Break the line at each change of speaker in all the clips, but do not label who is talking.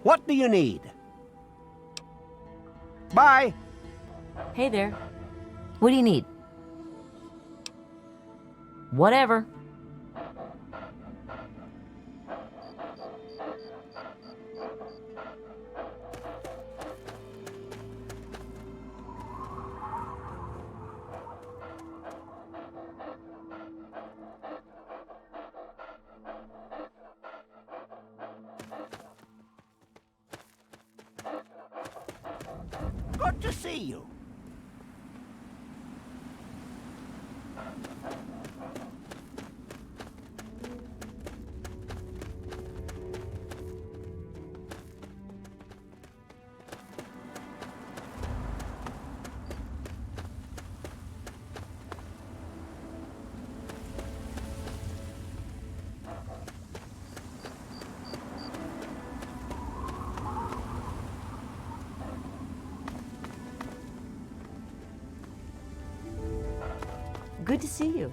What do you need? Bye.
Hey there. What do you need? Whatever.
Good to see you.
Good to see you.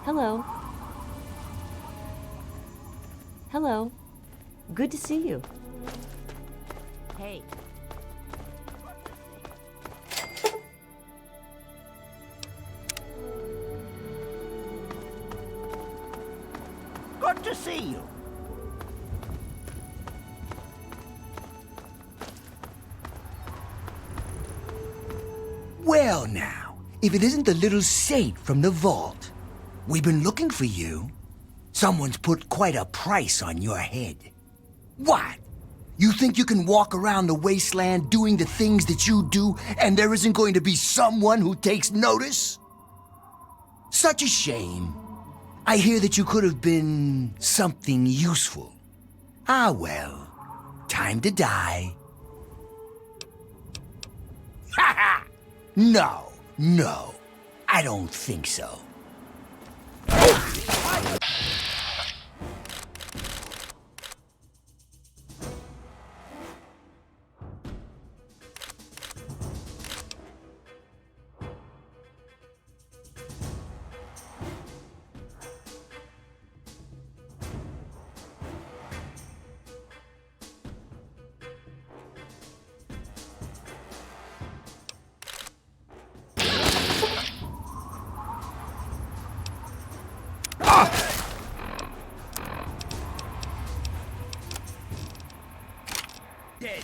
Hello. Hello. Good to see you. Hey.
Good to see you.
Well now, if it isn't the little saint from the vault. We've been looking for you. Someone's put quite a price on your head. What? You think you can walk around the wasteland doing the things that you do and there isn't going to be someone who takes notice? Such a shame. I hear that you could have been something useful. Ah well, time to die. Ha ha! No, I don't think so.
Dead.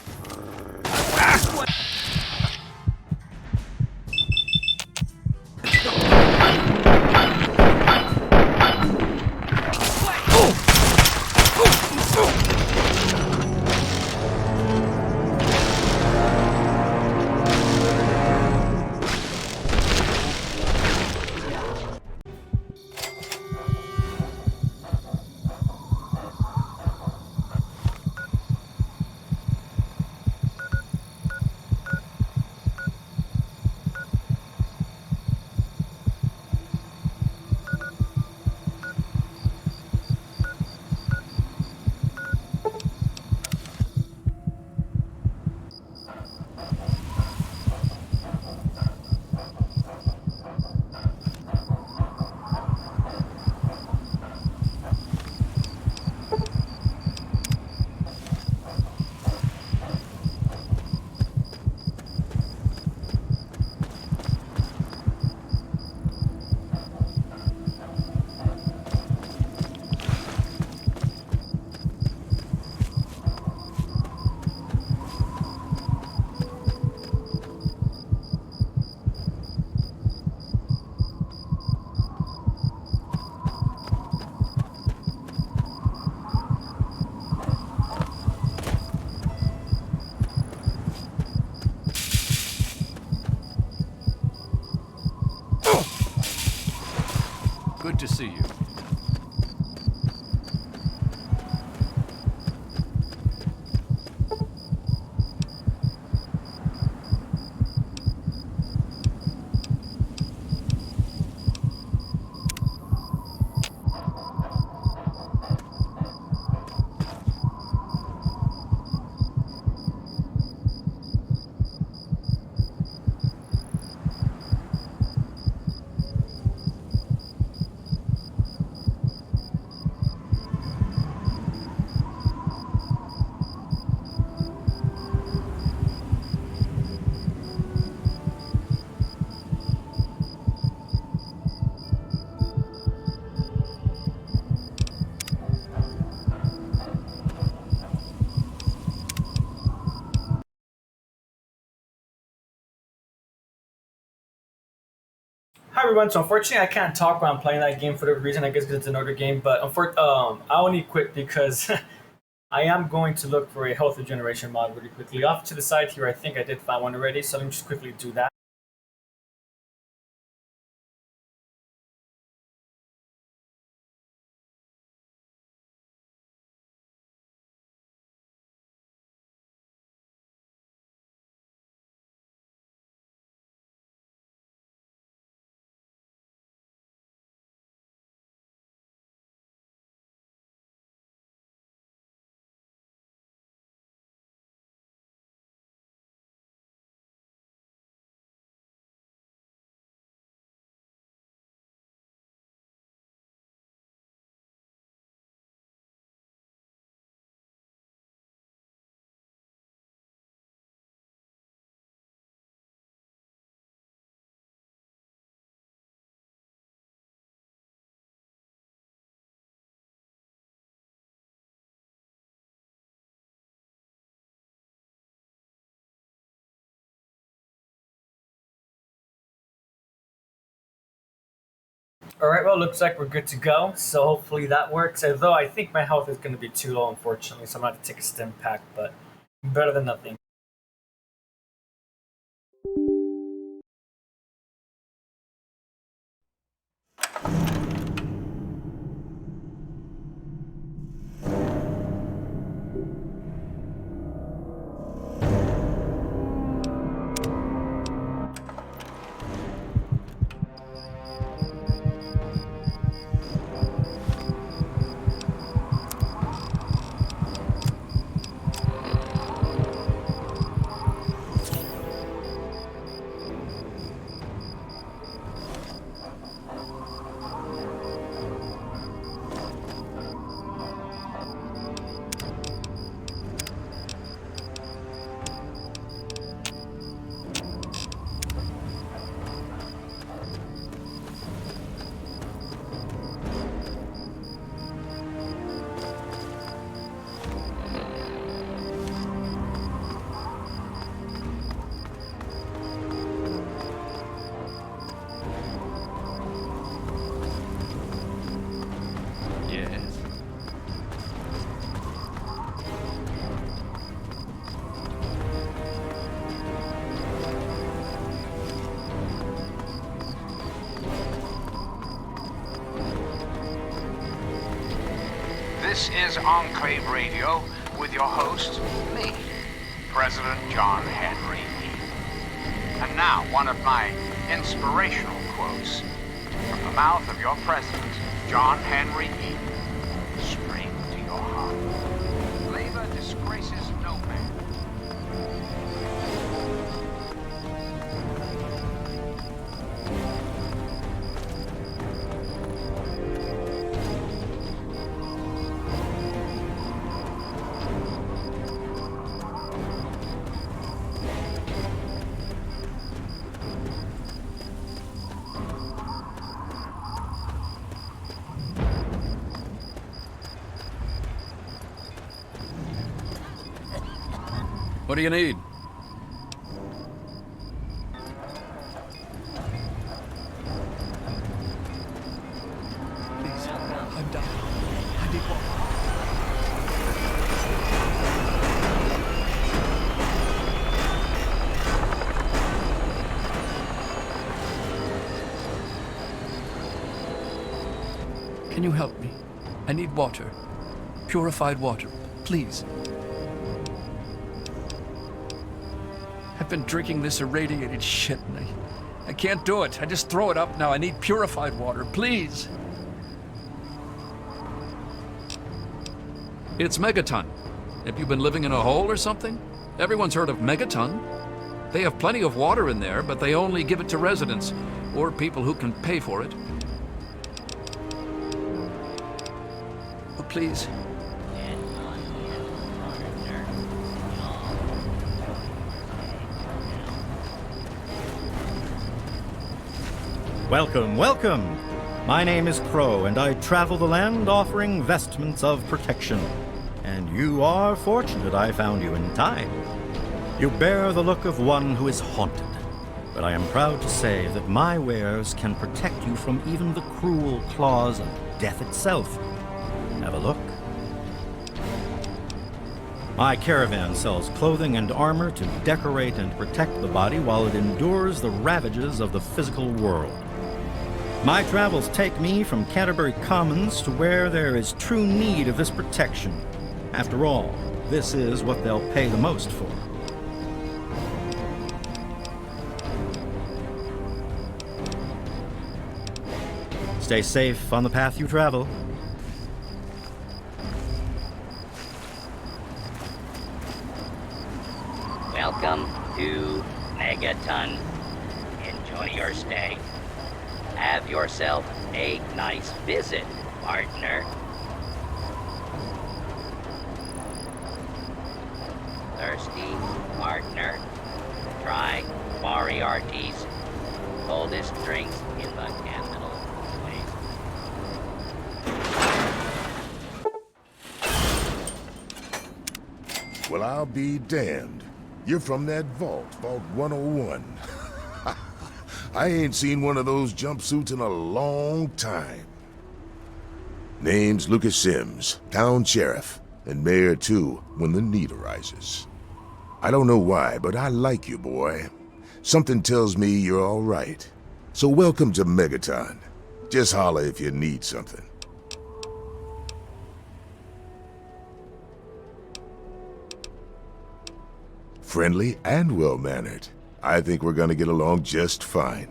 see you.
Hi everyone. So unfortunately, I can't talk while I'm playing that game for the reason I guess because it's an older game. But I only quit because I am going to look for a health regeneration mod really quickly. Off to the side here, I think I did find one already. So let me just quickly do that. All right. Well, looks like we're good to go. So hopefully that works. Although I think my health is going to be too low, unfortunately. So I'm going to have to take a stim pack, but better than nothing.
Yes.
This is Enclave Radio with your host, me, President John Henry Lee. And now, one of my inspirational quotes from the mouth of your president, John Henry Lee. Straight to your heart. Labor disgraces no man.
What do you need?
Please, I'm dying. I need water.
Can you help me? I need water. Purified water, please. I've been drinking this irradiated shit and I can't do it. I just throw it up now. I need purified water, please. It's Megaton. Have you been living in a hole or something? Everyone's heard of Megaton. They have plenty of water in there, but they only give it to residents or people who can pay for it. Oh, please.
Welcome, welcome! My name is Crow, and I travel the land offering vestments of protection. And you are fortunate I found you in time. You bear the look of one who is haunted, but I am proud to say that my wares can protect you from even the cruel claws of death itself. Have a look. My caravan sells clothing and armor to decorate and protect the body while it endures the ravages of the physical world. My travels take me from Canterbury Commons to where there is true need of this protection. After all, this is what they'll pay the most for. Stay safe on the path you travel.
Welcome to Megaton. Enjoy your stay. Have yourself a nice visit, partner. Thirsty, partner? Try Moriarty's coldest drinks in the capital place.
Well, I'll be damned. You're from that vault, Vault 101. I ain't seen one of those jumpsuits in a long time. Name's Lucas Sims, town sheriff, and mayor too, when the need arises. I don't know why, but I like you, boy. Something tells me you're all right. So welcome to Megaton. Just holler if you need something. Friendly and well-mannered. I think we're gonna get along just fine.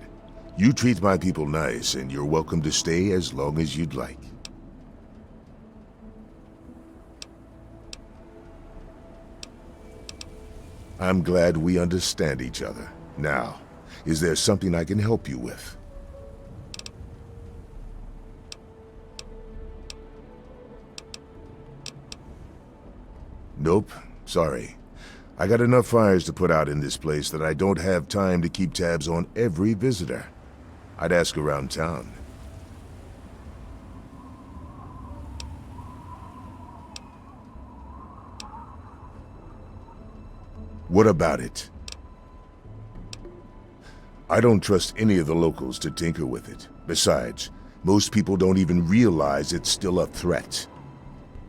You treat my people nice, and you're welcome to stay as long as you'd like. I'm glad we understand each other. Now, is there something I can help you with? Nope, sorry. I got enough fires to put out in this place that I don't have time to keep tabs on every visitor. I'd ask around town. What about it? I don't trust any of the locals to tinker with it. Besides, most people don't even realize it's still a threat.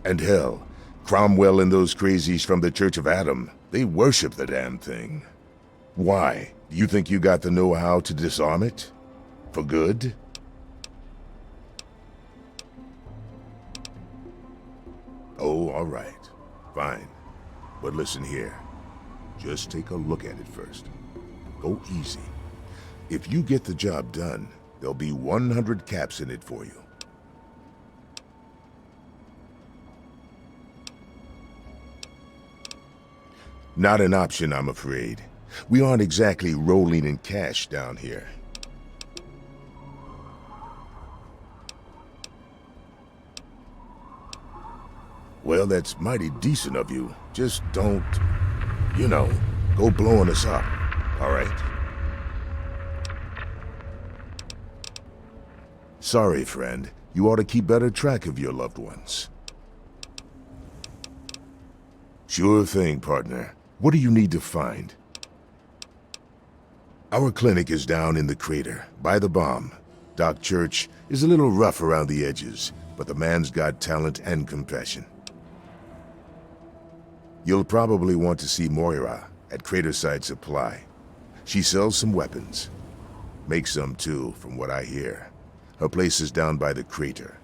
And hell, Cromwell and those crazies from the Church of Adam, they worship the damn thing. Why? Do you think you got the know-how to disarm it? For good? Oh, all right. Fine. But listen here. Just take a look at it first. Go easy. If you get the job done, there'll be 100 caps in it for you. Not an option, I'm afraid. We aren't exactly rolling in cash down here. Well, that's mighty decent of you. Just don't, you know, go blowing us up, all right? Sorry, friend. You ought to keep better track of your loved ones. Sure thing, partner. What do you need to find? Our clinic is down in the crater, by the bomb. Doc Church is a little rough around the edges, but the man's got talent and compassion. You'll probably want to see Moira at Craterside Supply. She sells some weapons. Makes some too, from what I hear. Her place is down by the crater.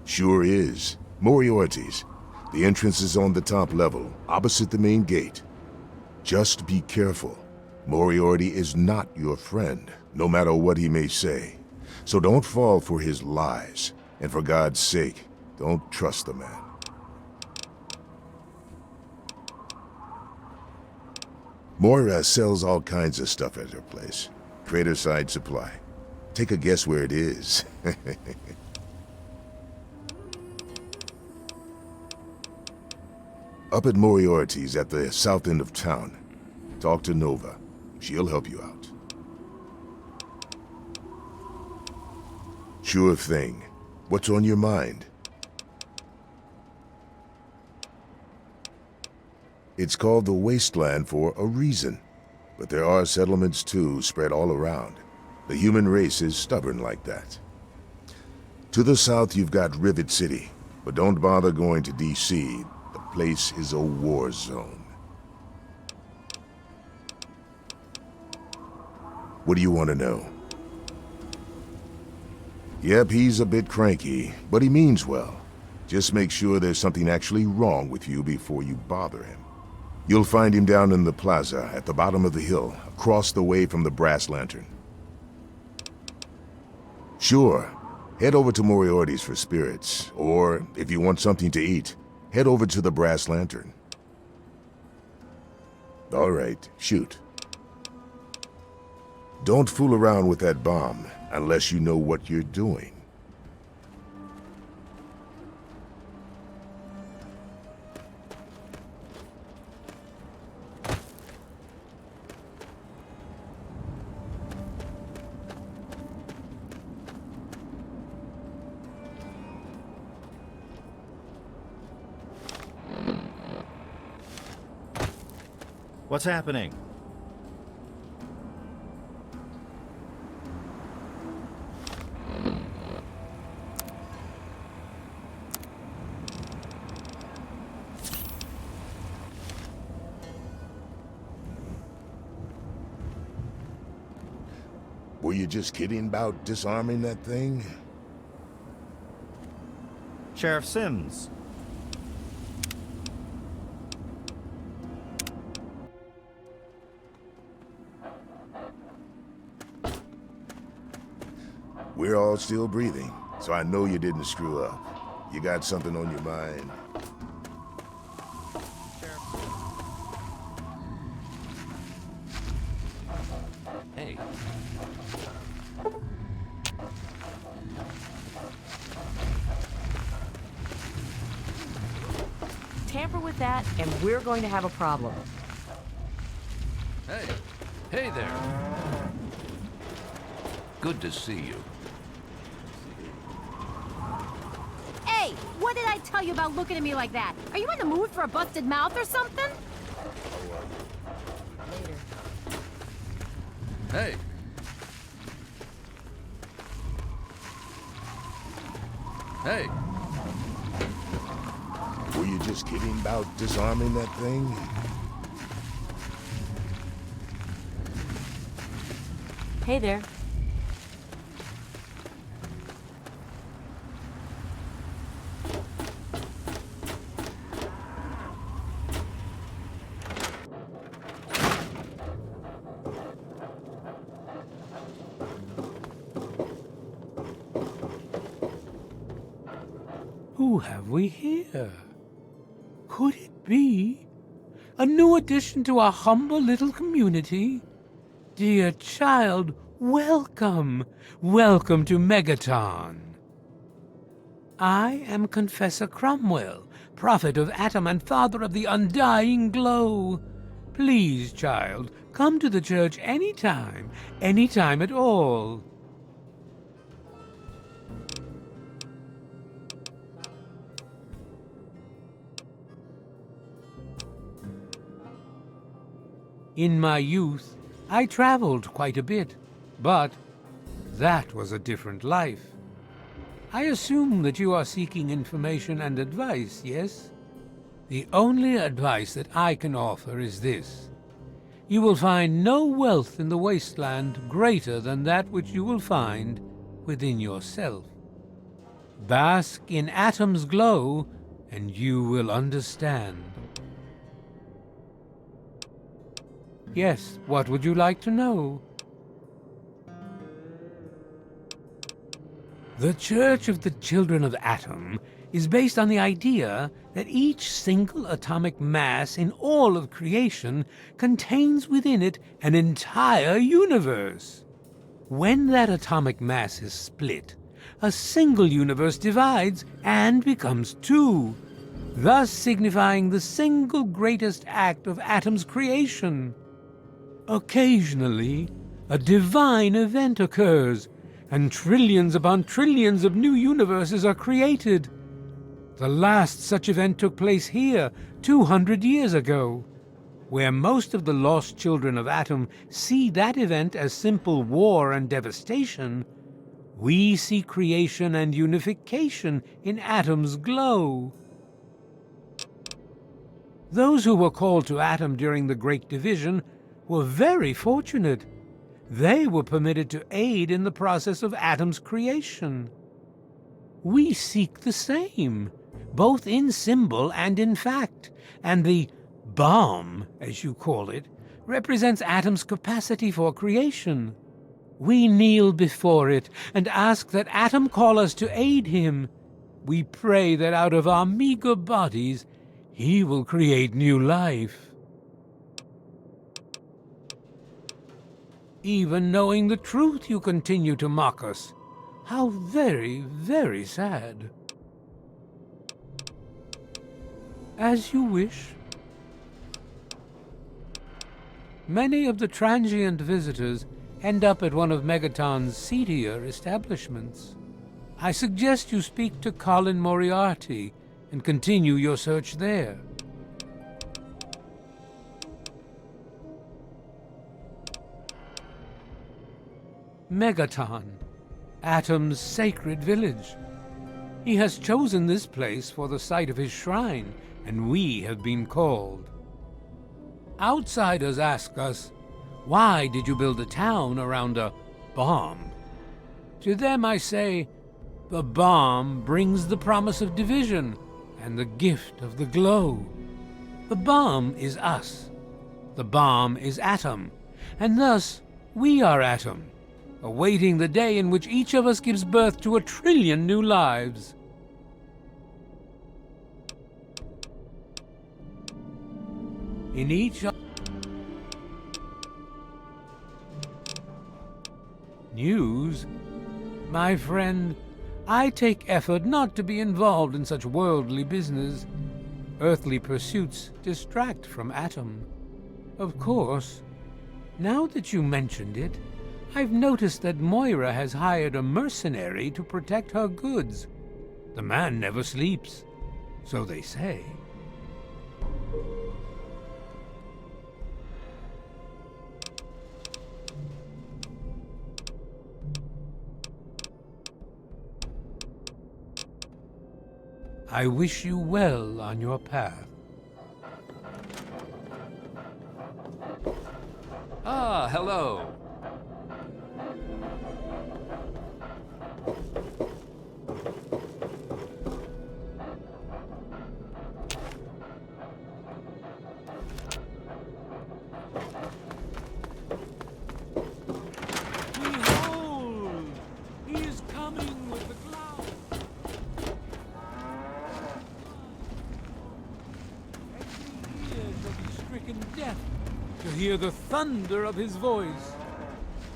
Sure is. Moriarty's. The entrance is on the top level, opposite the main gate. Just be careful. Moriarty is not your friend, no matter what he may say. So don't fall for his lies. And for God's sake, don't trust the man. Moira sells all kinds of stuff at her place. Craterside Supply. Take a guess where it is. Up at Moriarty's at the south end of town. Talk to Nova. She'll help you out. Sure thing. What's on your mind? It's called the Wasteland for a reason. But there are settlements too, spread all around. The human race is stubborn like that. To the south you've got Rivet City, but don't bother going to D.C. The place is a war zone. What do you want to know? Yep, he's a bit cranky, but he means well. Just make sure there's something actually wrong with you before you bother him. You'll find him down in the plaza at the bottom of the hill, across the way from the Brass Lantern. Sure, head over to Moriarty's for spirits, or if you want something to eat, head over to the Brass Lantern. All right, shoot. Don't fool around with that bomb unless you know what you're doing.
What's happening?
Were you just kidding about disarming that thing?
Sheriff Sims.
We're all still breathing, so I know you didn't screw up. You got something on your mind.
Hey.
Tamper with that, and we're going to have a problem.
Hey. Hey there. Good to see you.
Hey, what did I tell you about looking at me like that? Are you in the mood for a busted mouth or something?
Hey. Hey.
Were you just kidding about disarming that thing?
Hey there.
Who have we here? Could it be a new addition to our humble little community? Dear child, welcome. Welcome to Megaton. I am Confessor Cromwell, prophet of Atom and father of the undying glow. Please, child, come to the church anytime at all. In my youth, I traveled quite a bit, but that was a different life. I assume that you are seeking information and advice, yes? The only advice that I can offer is this. You will find no wealth in the wasteland greater than that which you will find within yourself. Bask in Atom's glow, and you will understand. Yes, what would you like to know? The Church of the Children of Atom is based on the idea that each single atomic mass in all of creation contains within it an entire universe. When that atomic mass is split, a single universe divides and becomes two, thus signifying the single greatest act of Atom's creation. Occasionally, a divine event occurs, and trillions upon trillions of new universes are created. The last such event took place here 200 years ago. Where most of the lost children of Atom see that event as simple war and devastation, we see creation and unification in Atom's glow. Those who were called to Atom during the Great Division were very fortunate. They were permitted to aid in the process of Atom's creation. We seek the same, both in symbol and in fact, and the bomb, as you call it, represents Atom's capacity for creation. We kneel before it and ask that Atom call us to aid him. We pray that out of our meager bodies, he will create new life. Even knowing the truth, you continue to mock us. How very, very sad. As you wish. Many of the transient visitors end up at one of Megaton's seedier establishments. I suggest you speak to Colin Moriarty and continue your search there. Megaton, Atom's sacred village. He has chosen this place for the site of his shrine, and we have been called. Outsiders ask us, why did you build a town around a bomb? To them I say, the bomb brings the promise of division and the gift of the glow. The bomb is us. The bomb is Atom, and thus we are Atom, awaiting the day in which each of us gives birth to 1 trillion new lives. In each news, my friend, I take effort not to be involved in such worldly business. Earthly pursuits distract from Atom. Of course, now that you mentioned it, I've noticed that Moira has hired a mercenary to protect her goods. The man never sleeps, so they say. I wish you well on your path.
Ah, hello.
Behold! He is coming with the clouds! Every ear shall be stricken deaf to hear the thunder of his voice.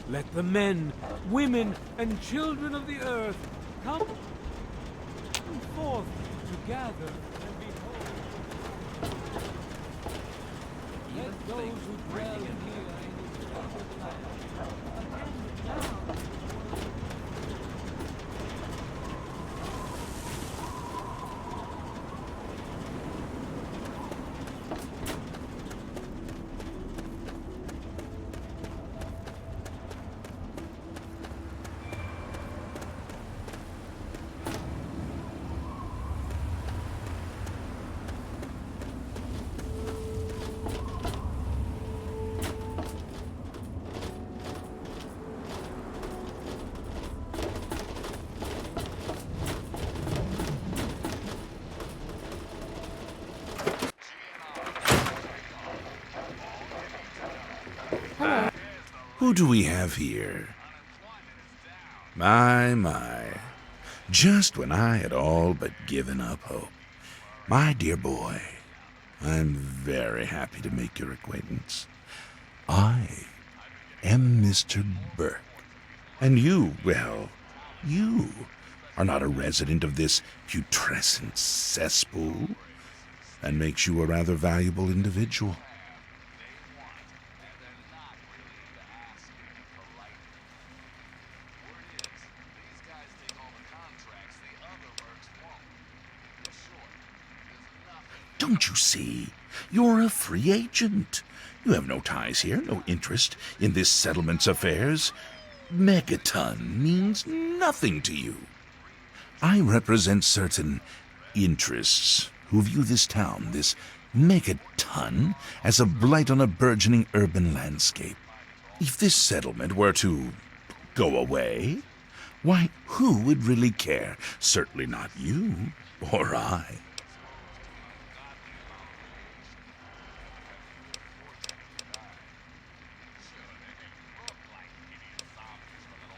Let the men, women, and children of the earth come forth to gather and behold. Let those who dwell here in his favored land attend now.
Who do we have here? My. Just when I had all but given up hope. My dear boy, I'm very happy to make your acquaintance. I am Mr. Burke. And you, well, you are not a resident of this putrescent cesspool. That makes you a rather valuable individual. Don't you see? You're a free agent. You have no ties here, no interest in this settlement's affairs. Megaton means nothing to you. I represent certain interests who view this town, this Megaton, as a blight on a burgeoning urban landscape. If this settlement were to go away, why, who would really care? Certainly not you or I.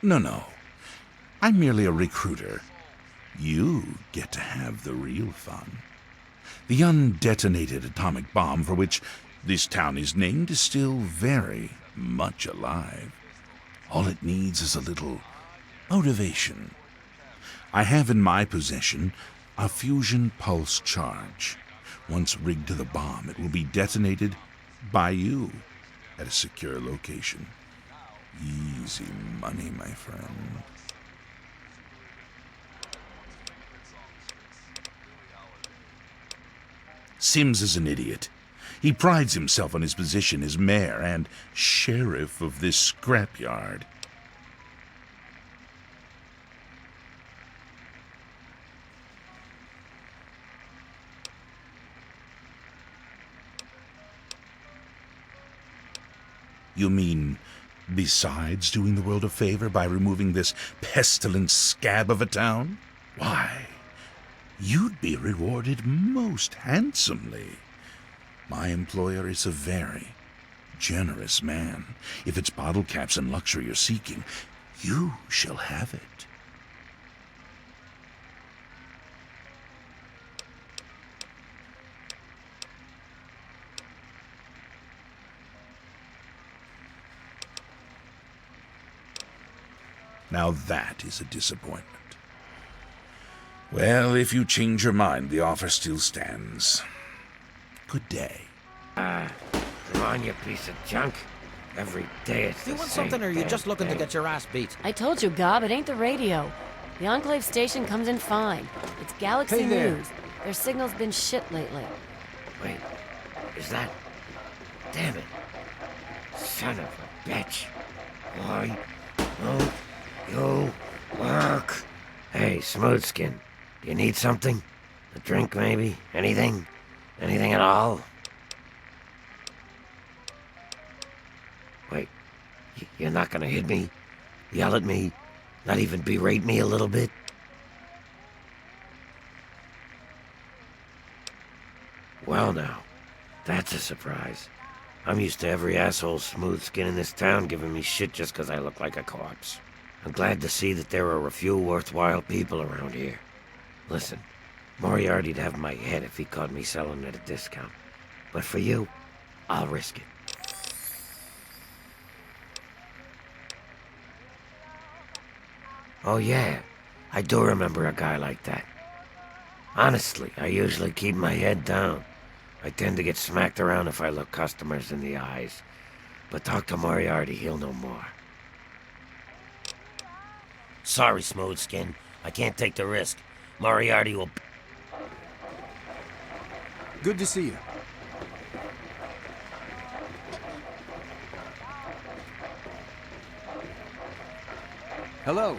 No. I'm merely a recruiter. You get to have the real fun. The undetonated atomic bomb for which this town is named is still very much alive. All it needs is a little motivation. I have in my possession a fusion pulse charge. Once rigged to the bomb, it will be detonated by you at a secure location. Easy money, my friend. Sims is an idiot. He prides himself on his position as mayor and sheriff of this scrapyard. You mean, besides doing the world a favor by removing this pestilent scab of a town? Why, you'd be rewarded most handsomely. My employer is a very generous man. If it's bottle caps and luxury you're seeking, you shall have it. Now that is a disappointment. Well, if you change your mind, the offer still stands. Good day.
Come on, you piece of junk. Every day it's
You want something, or are you just looking
thing.
to get your ass beat?
I told you, Gob, it ain't the radio. The Enclave station comes in fine. It's Galaxy
Hey there.
News. Their signal's been shit lately.
Wait, is that... Damn it. Son of a bitch. Why don't you work? Hey, Smoothskin, do you need something? A drink, maybe? Anything? Anything at all? Wait, you're not gonna hit me? Yell at me? Not even berate me a little bit? Well now, that's a surprise. I'm used to every asshole Smoothskin in this town giving me shit just 'cause I look like a corpse. I'm glad to see that there are a few worthwhile people around here. Listen, Moriarty'd have my head if he caught me selling at a discount. But for you, I'll risk it. Oh yeah, I do remember a guy like that. Honestly, I usually keep my head down. I tend to get smacked around if I look customers in the eyes. But talk to Moriarty, he'll know more. Sorry, Smoothskin. I can't take the risk. Moriarty will...
Good to see you. Hello.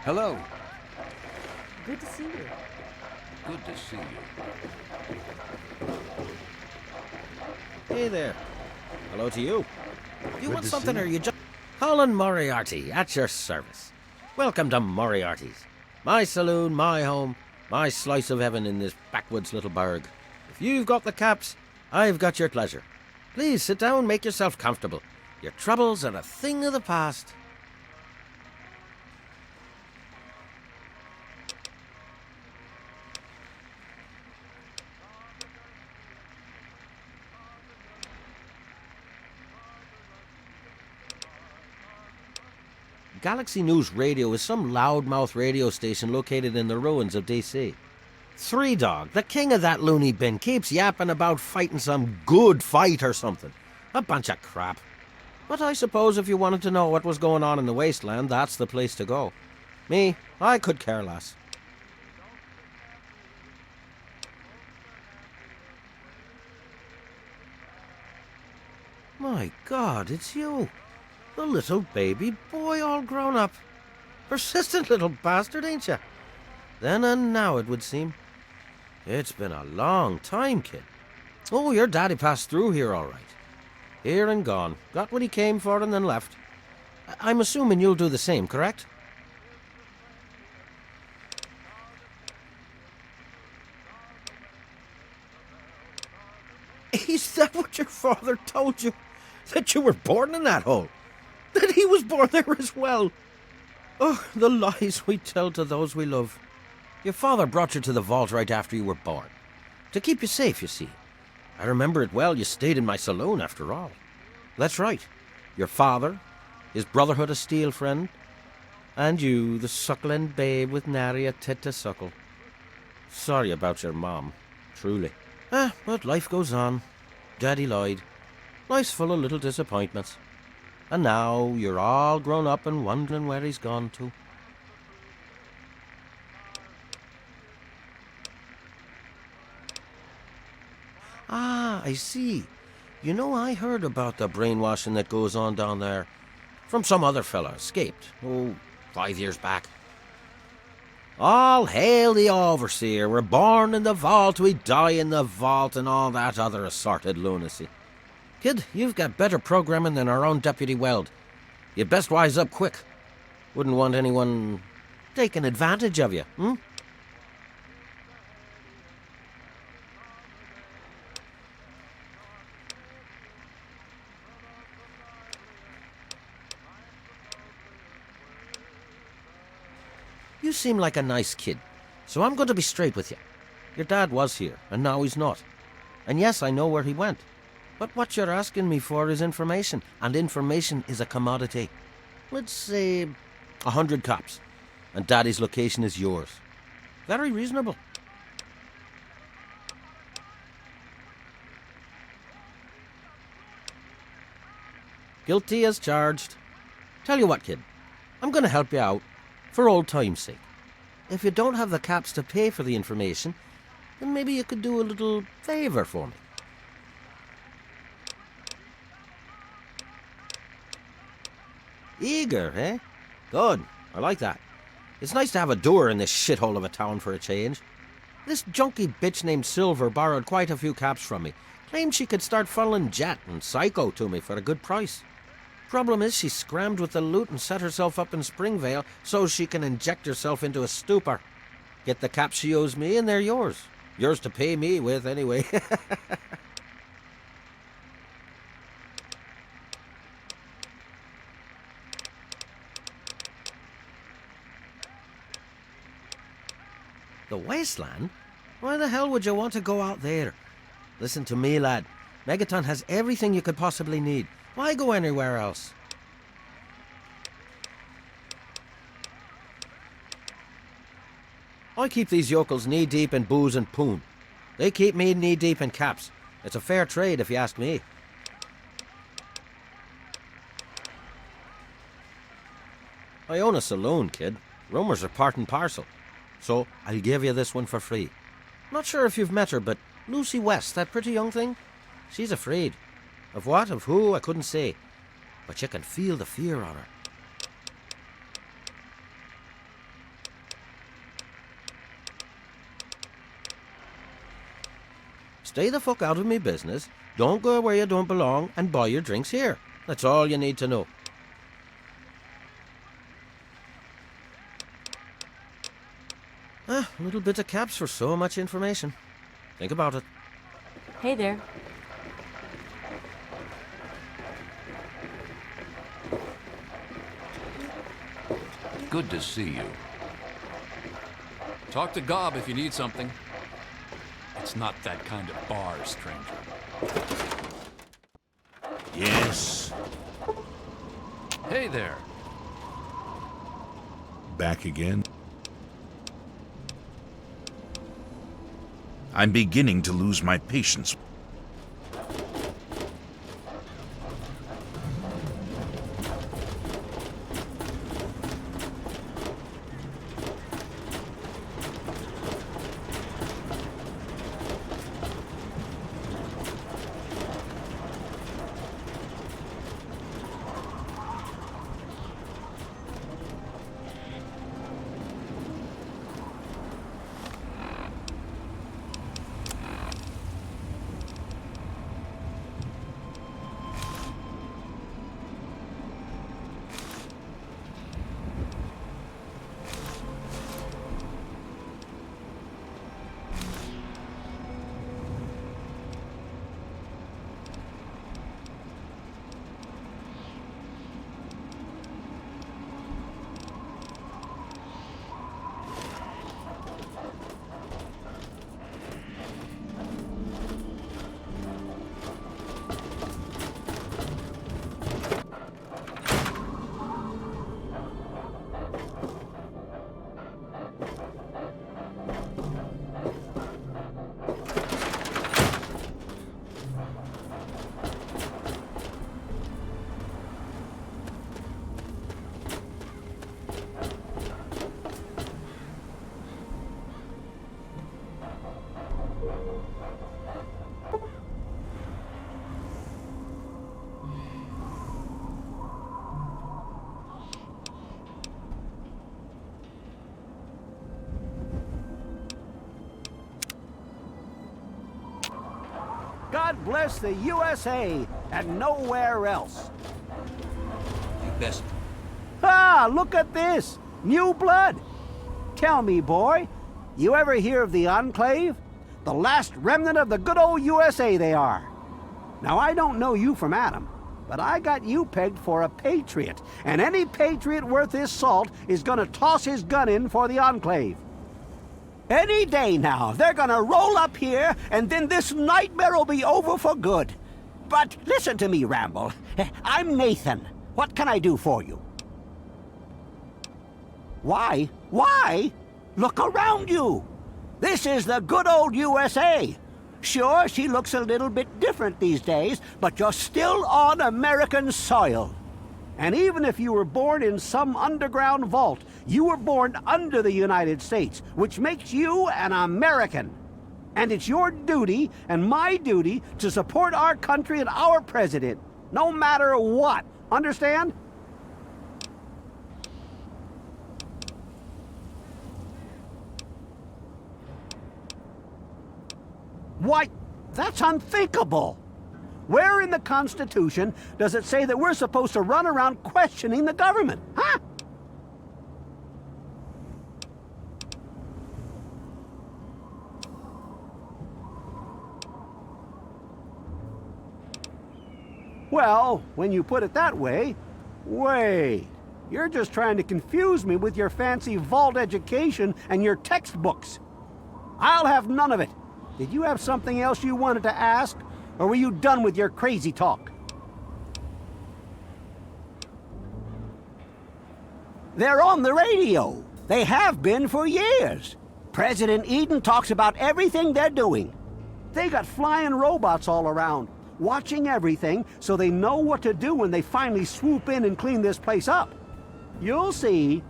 Hello.
Good to see you.
Good to see you.
Hey there. Hello to you. You
Good
want
to
something
see
or
you.
you just... Colin Moriarty, at your service. Welcome to Moriarty's. My saloon, my home, my slice of heaven in this backwoods little burg. If you've got the caps, I've got your pleasure. Please sit down, make yourself comfortable. Your troubles are a thing of the past. Galaxy News Radio is some loudmouth radio station located in the ruins of DC. Three Dog, the king of that loony bin, keeps yapping about fighting some good fight or something. A bunch of crap. But I suppose if you wanted to know what was going on in the wasteland, that's the place to go. Me, I could care less. My God, it's you. The little baby boy all grown up. Persistent little bastard, ain't you? Then and now, it would seem. It's been a long time, kid. Oh, your daddy passed through here all right. Here and gone. Got what he came for and then left. I'm assuming you'll do the same, correct? Is that what your father told you? That you were born in that hole? That he was born there as well? Oh, the lies we tell to those we love. Your father brought you to the vault right after you were born. To keep you safe, you see. I remember it well, you stayed in my saloon after all. That's right. Your father, his Brotherhood of Steel friend, and you, the suckling babe with nary a tit to suckle. Sorry about your mom, truly. But life goes on. Daddy lied. Life's full of little disappointments. And now you're all grown up and wondering where he's gone to. Ah, I see. You know, I heard about the brainwashing that goes on down there. From some other fella, escaped. 5 years back. All hail the overseer. We're born in the vault, we die in the vault, and all that other assorted lunacy. Kid, you've got better programming than our own Deputy Weld. You'd best wise up quick. Wouldn't want anyone taking advantage of you, hmm? You seem like a nice kid, so I'm going to be straight with you. Your dad was here, and now he's not. And yes, I know where he went. But what you're asking me for is information, and information is a commodity. Let's say 100 cops, and Daddy's location is yours. Very reasonable. Guilty as charged. Tell you what, kid, I'm going to help you out, for old time's sake. If you don't have the caps to pay for the information, then maybe you could do a little favor for me. Eager, eh? Good. I like that. It's nice to have a doer in this shithole of a town for a change. This junky bitch named Silver borrowed quite a few caps from me. Claimed she could start funneling Jet and Psycho to me for a good price. Problem is, she scrammed with the loot and set herself up in Springvale so she can inject herself into a stupor. Get the caps she owes me and they're yours. Yours to pay me with, anyway. The wasteland? Why the hell would you want to go out there? Listen to me, lad. Megaton has everything you could possibly need. Why go anywhere else? I keep these yokels knee-deep in booze and poon. They keep me knee-deep in caps. It's a fair trade, if you ask me. I own a saloon, kid. Rumors are part and parcel. So I'll give you this one for free. Not sure if you've met her, but Lucy West, that pretty young thing, she's afraid. Of what, of who, I couldn't say. But you can feel the fear on her. Stay the fuck out of me business, don't go where you don't belong, and buy your drinks here. That's all you need to know. Little bit of caps for so much information. Think about it.
Hey there.
Good to see you. Talk to Gob if you need something. It's not that kind of bar, stranger.
Yes.
Hey there.
Back again? I'm beginning to lose my patience.
God bless the USA and nowhere else.
You best.
Ah, look at this. New blood. Tell me, boy, you ever hear of the Enclave? The last remnant of the good old USA they are. Now, I don't know you from Adam, but I got you pegged for a patriot, and any patriot worth his salt is gonna toss his gun in for the Enclave. Any day now, they're gonna roll up here, and then this nightmare will be over for good. But listen to me, Ramble. I'm Nathan. What can I do for you? Why? Why? Look around you. This is the good old USA. Sure, she looks a little bit different these days, but you're still on American soil. And even if you were born in some underground vault, you were born under the United States, which makes you an American. And it's your duty and my duty to support our country and our president, no matter what. Understand? Why, that's unthinkable. Where in the Constitution does it say that we're supposed to run around questioning the government? Huh? Well, when you put it that way, wait. You're just trying to confuse me with your fancy vault education and your textbooks. I'll have none of it. Did you have something else you wanted to ask? Or were you done with your crazy talk? They're on the radio. They have been for years. President Eden talks about everything they're doing. They got flying robots all around, watching everything so they know what to do when they finally swoop in and clean this place up. You'll see.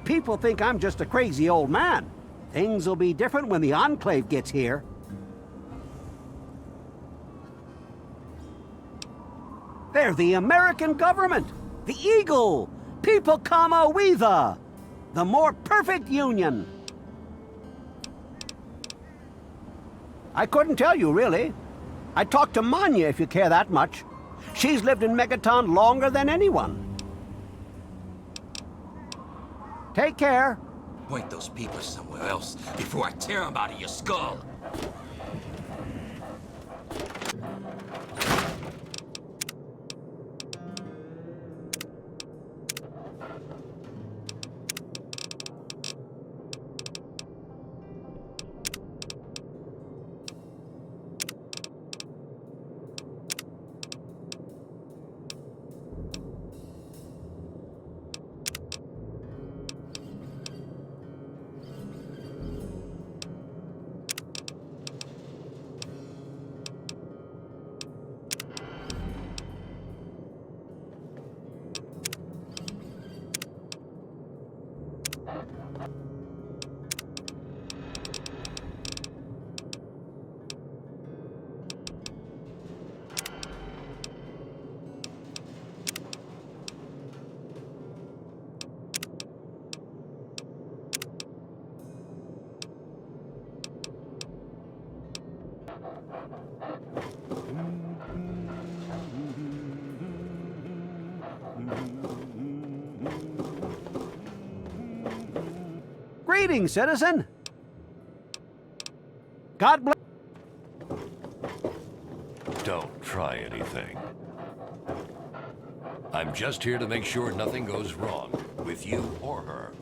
People think I'm just a crazy old man. Things will be different when the Enclave gets here. They're the American government, the Eagle, People Kama Weather, the more perfect union. I couldn't tell you, really. I talked to Manya if you care that much. She's lived in Megaton longer than anyone. Take care.
Point those people somewhere else before I tear them out of your skull.
Greetings, citizen. God bless.
Don't try anything. I'm just here to make sure nothing goes wrong with you or her.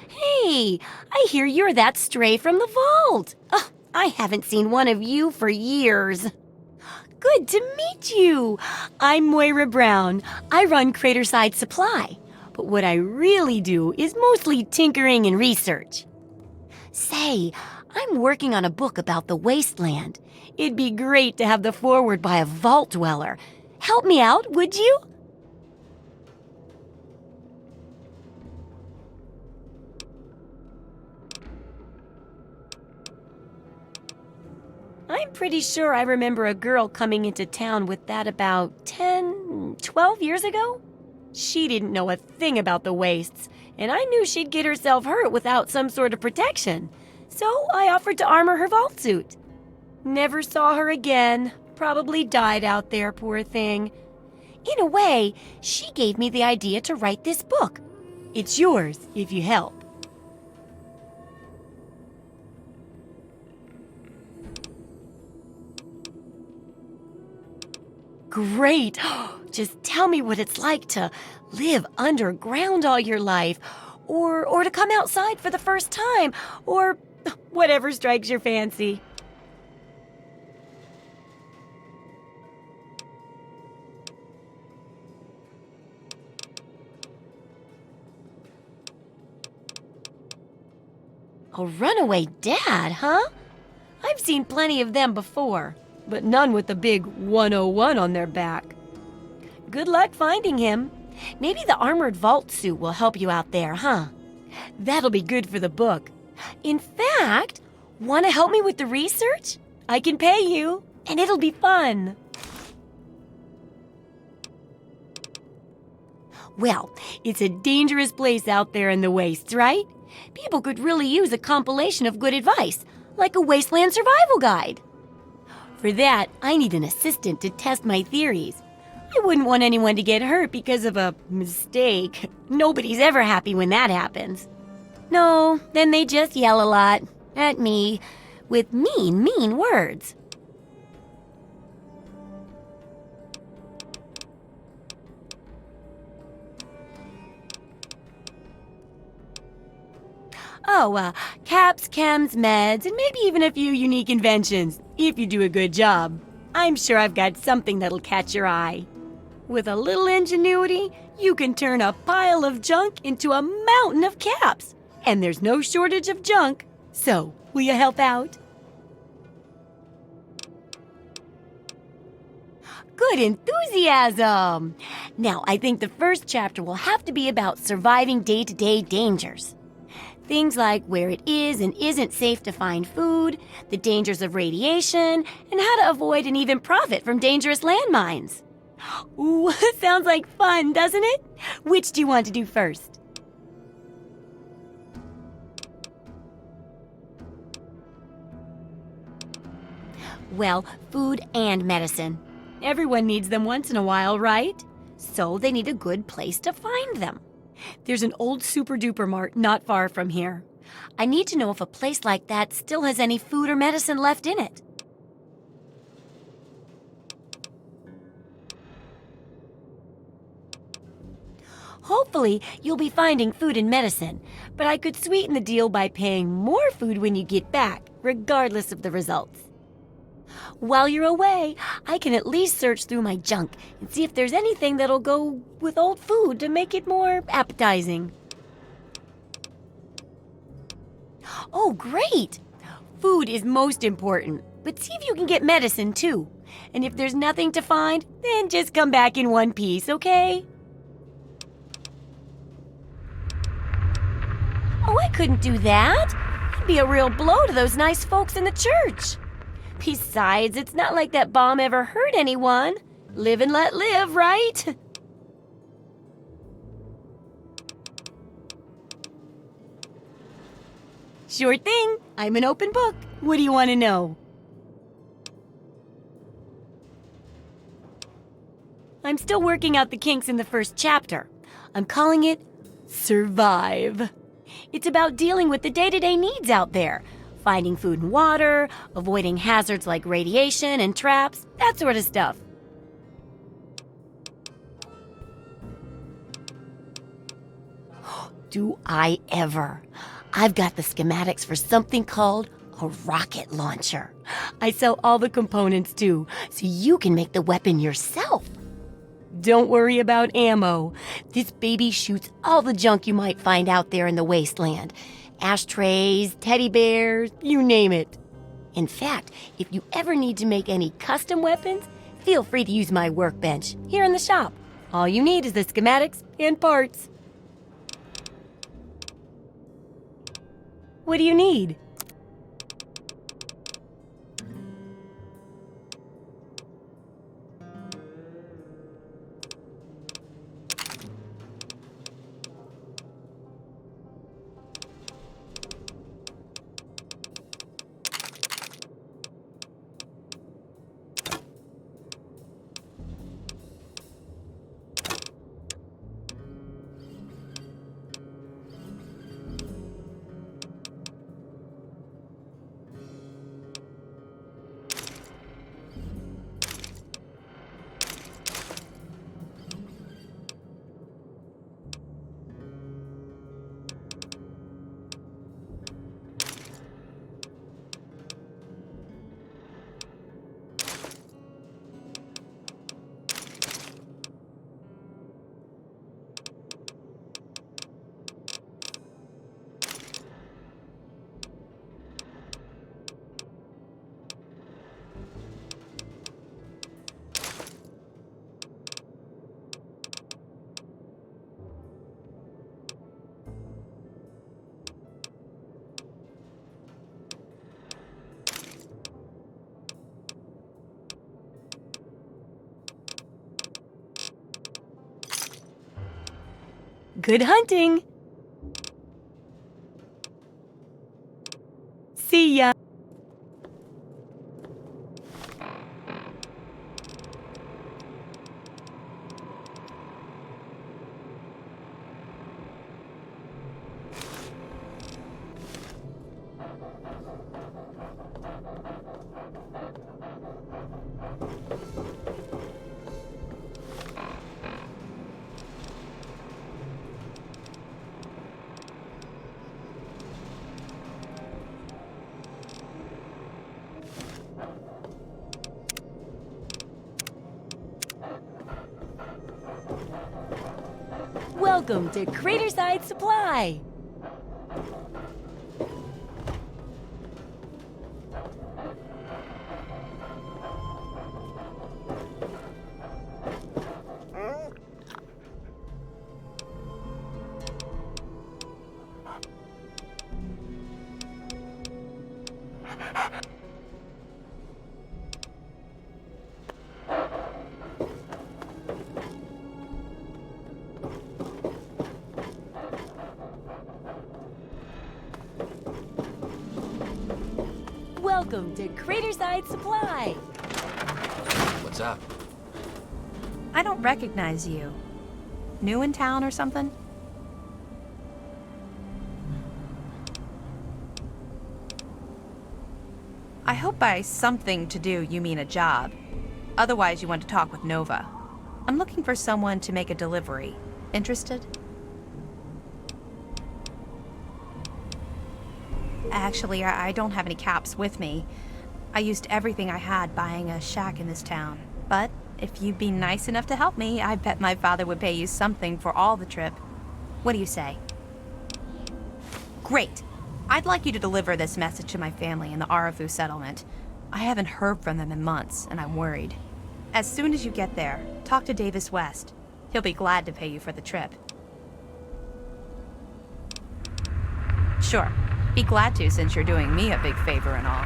Hey, I hear you're that stray from the vault. Oh, I haven't seen one of you for years. Good to meet you. I'm Moira Brown. I run Craterside Supply. But what I really do is mostly tinkering and research. Say, I'm working on a book about the wasteland. It'd be great to have the foreword by a vault dweller. Help me out, would you? I'm pretty sure I remember a girl coming into town with that about 10, 12 years ago. She didn't know a thing about the wastes, and I knew she'd get herself hurt without some sort of protection. So I offered to armor her vault suit. Never saw her again. Probably died out there, poor thing. In a way, she gave me the idea to write this book. It's yours if you help. Great! Just tell me what it's like to live underground all your life, or to come outside for the first time, or whatever strikes your fancy. A runaway dad, huh? I've seen plenty of them before, but none with the big 101 on their back. Good luck finding him. Maybe the armored vault suit will help you out there, huh? That'll be good for the book. In fact, want to help me with the research? I can pay you, and it'll be fun. Well, it's a dangerous place out there in the wastes, right? People could really use a compilation of good advice, like a wasteland survival guide. For that, I need an assistant to test my theories. I wouldn't want anyone to get hurt because of a mistake. Nobody's ever happy when that happens. No, then they just yell a lot at me with mean words. Oh, caps, chems, meds, and maybe even a few unique inventions, if you do a good job. I'm sure I've got something that'll catch your eye. With a little ingenuity, you can turn a pile of junk into a mountain of caps. And there's no shortage of junk. So, will you help out? Good enthusiasm! Now, I think the first chapter will have to be about surviving day-to-day dangers. Things like where it is and isn't safe to find food, the dangers of radiation, and how to avoid and even profit from dangerous landmines. Ooh, sounds like fun, doesn't it? Which do you want to do first? Well, food and medicine. Everyone needs them once in a while, right? So they need a good place to find them. There's an old super-duper mart not far from here. I need to know if a place like that still has any food or medicine left in it. Hopefully, you'll be finding food and medicine, but I could sweeten the deal by paying more food when you get back, regardless of the results. While you're away, I can at least search through my junk and see if there's anything that'll go with old food to make it more appetizing. Oh, great! Food is most important, but see if you can get medicine too. And if there's nothing to find, then just come back in one piece, okay? Oh, I couldn't do that. It'd be a real blow to those nice folks in the church. Besides, it's not like that bomb ever hurt anyone. Live and let live, right? Sure thing. I'm an open book. What do you want to know? I'm still working out the kinks in the first chapter. I'm calling it Survive. It's about dealing with the day-to-day needs out there. Finding food and water, avoiding hazards like radiation and traps, that sort of stuff. Do I ever? I've got the schematics for something called a rocket launcher. I sell all the components too, so you can make the weapon yourself. Don't worry about ammo. This baby shoots all the junk you might find out there in the wasteland. Ashtrays, teddy bears, you name it. In fact, if you ever need to make any custom weapons, feel free to use my workbench here in the shop. All you need is the schematics and parts. What do you need? Good hunting! See ya! Welcome to Craterside Supply! Welcome to Craterside Supply.
What's up?
I don't recognize you. New in town or something? I hope by something to do you mean a job. Otherwise, you want to talk with Nova. I'm looking for someone to make a delivery. Interested? Actually, I don't have any caps with me. I used everything I had buying a shack in this town. But if you'd be nice enough to help me, I bet my father would pay you something for all the trip. What do you say? Great! I'd like you to deliver this message to my family in the Arafu settlement. I haven't heard from them in months, and I'm worried. As soon as you get there, talk to Davis West. He'll be glad to pay you for the trip. Sure. Be glad to, since you're doing me a big favor and all.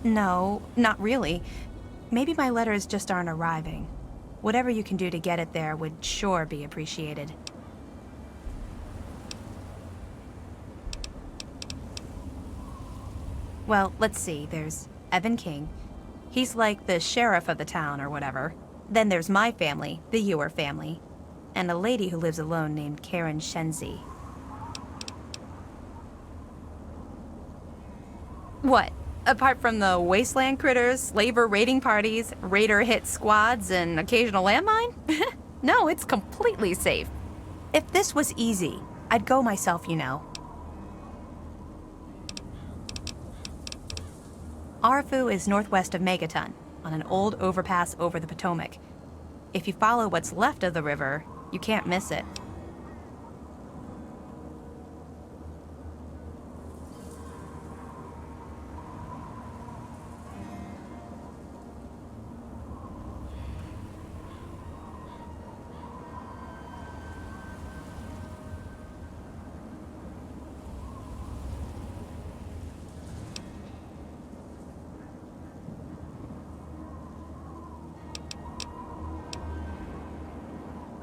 No, not really. Maybe my letters just aren't arriving. Whatever you can do to get it there would sure be appreciated. Well, let's see. There's Evan King. He's like the sheriff of the town or whatever. Then there's my family, the Ewer family, and a lady who lives alone named Karen Shenzi. What? Apart from the wasteland critters, slaver raiding parties, raider hit squads, and occasional landmine? No, it's completely safe. If this was easy, I'd go myself, you know. Arafu is northwest of Megaton, on an old overpass over the Potomac. If you follow what's left of the river, you can't miss it.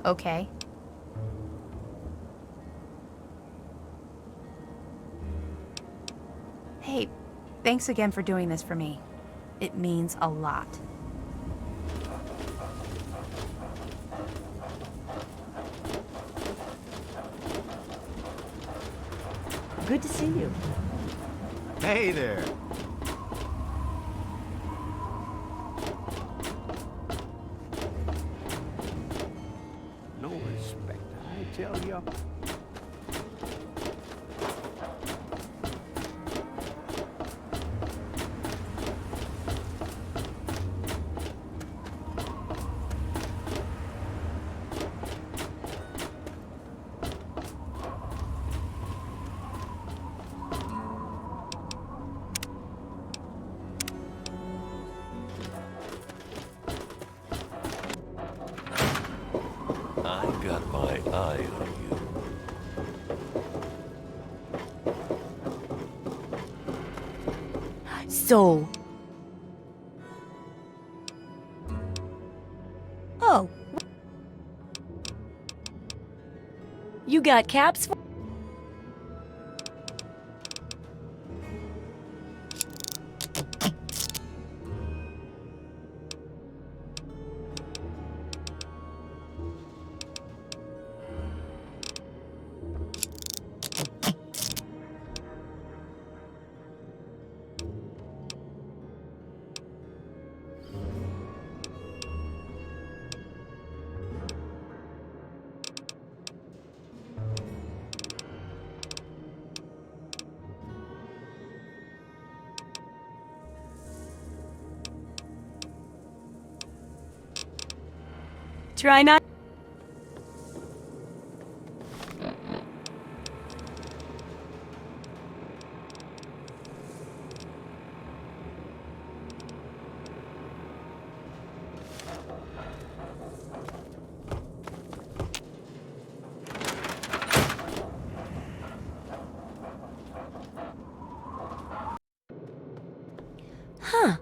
Okay. Hey, thanks again for doing this for me. It means a lot.
Good to see you.
Hey there. No respect, I tell you.
I got my eye on you.
So... Oh. You got caps for... Try not... Huh.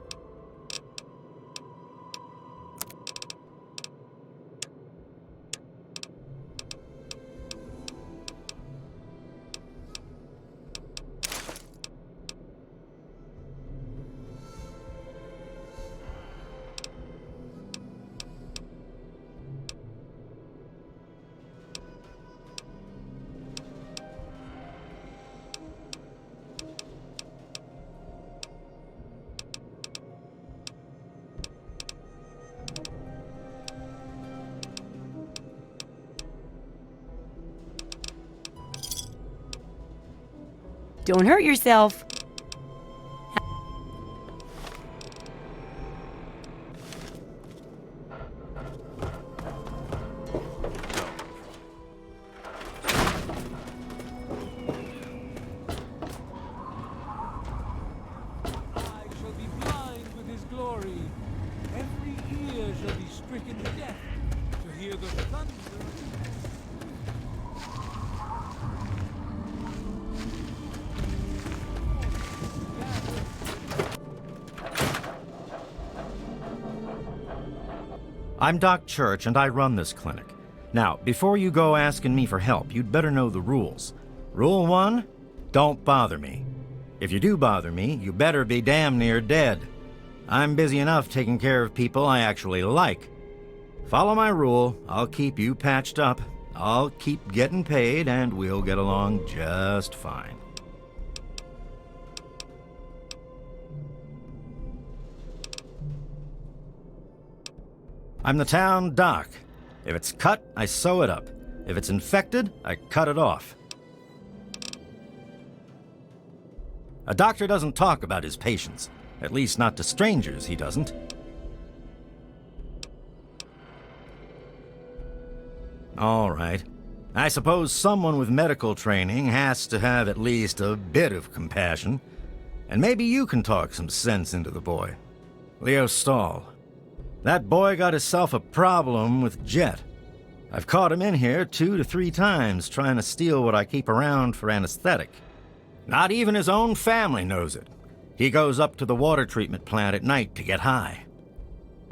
Don't hurt yourself.
I'm Doc Church, and I run this clinic. Now, before you go asking me for help, you'd better know the rules. Rule 1, don't bother me. If you do bother me, you better be damn near dead. I'm busy enough taking care of people I actually like. Follow my rule, I'll keep you patched up, I'll keep getting paid, and we'll get along just fine. I'm the town doc. If it's cut, I sew it up. If it's infected, I cut it off. A doctor doesn't talk about his patients. At least not to strangers, he doesn't. All right. I suppose someone with medical training has to have at least a bit of compassion. And maybe you can talk some sense into the boy. Leo Stahl. That boy got himself a problem with Jet. I've caught him in here 2 to 3 times trying to steal what I keep around for anesthetic. Not even his own family knows it. He goes up to the water treatment plant at night to get high.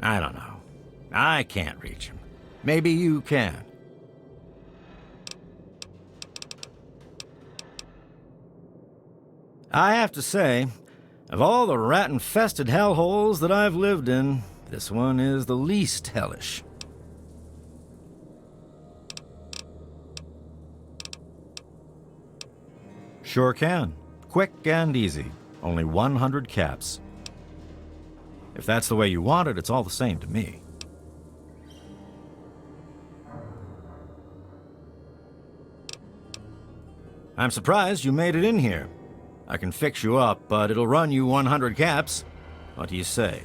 I don't know. I can't reach him. Maybe you can. I have to say, of all the rat-infested hellholes that I've lived in, this one is the least hellish. Sure can. Quick and easy. Only 100 caps. If that's the way you want it, it's all the same to me. I'm surprised you made it in here. I can fix you up, but it'll run you 100 caps. What do you say?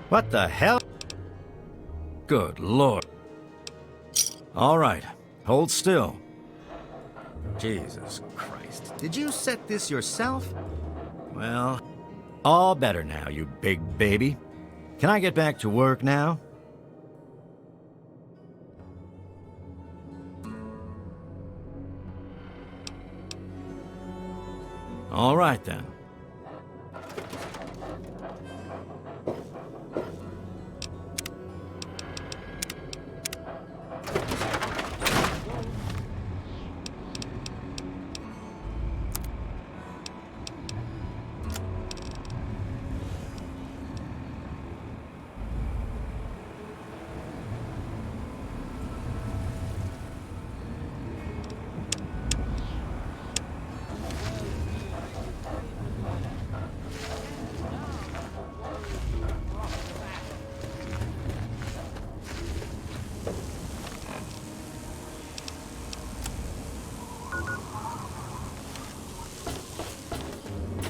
What the hell? Good Lord. All right, hold still. Jesus Christ. Did you set this yourself? Well, all better now, you big baby. Can I get back to work now? All right, then.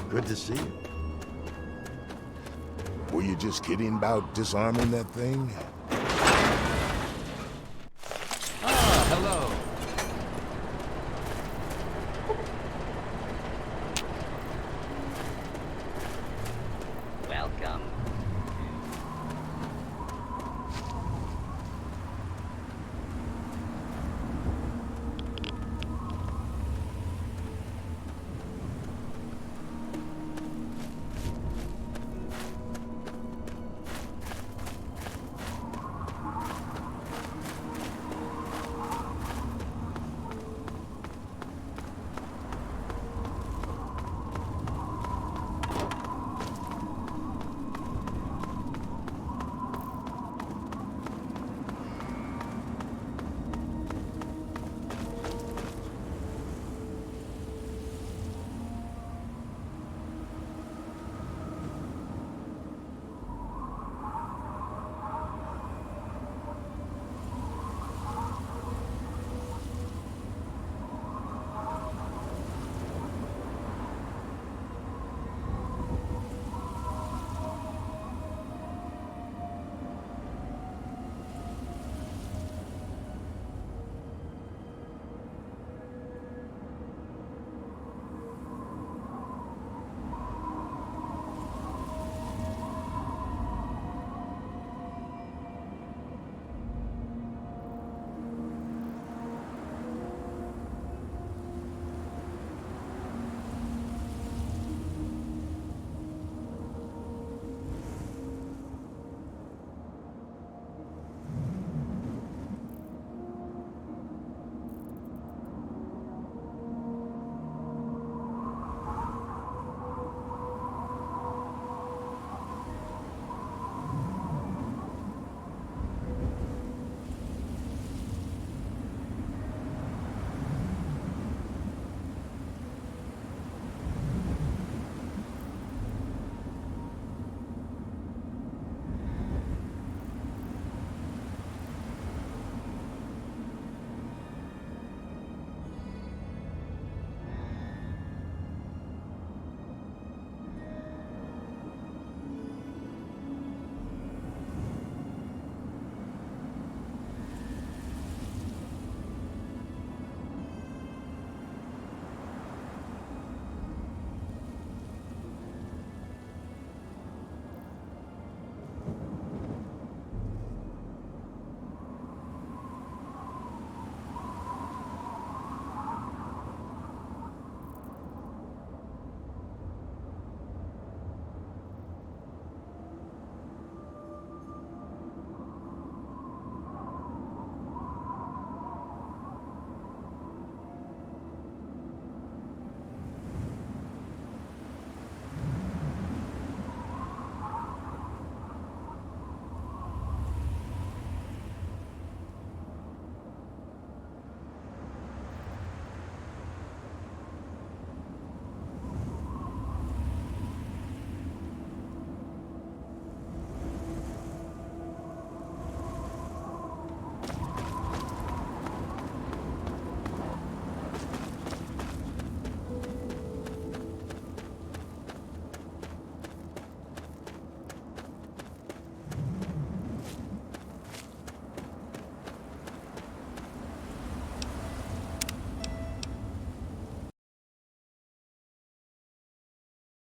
Good to see you. Were you just kidding about disarming that thing?
Ah, hello.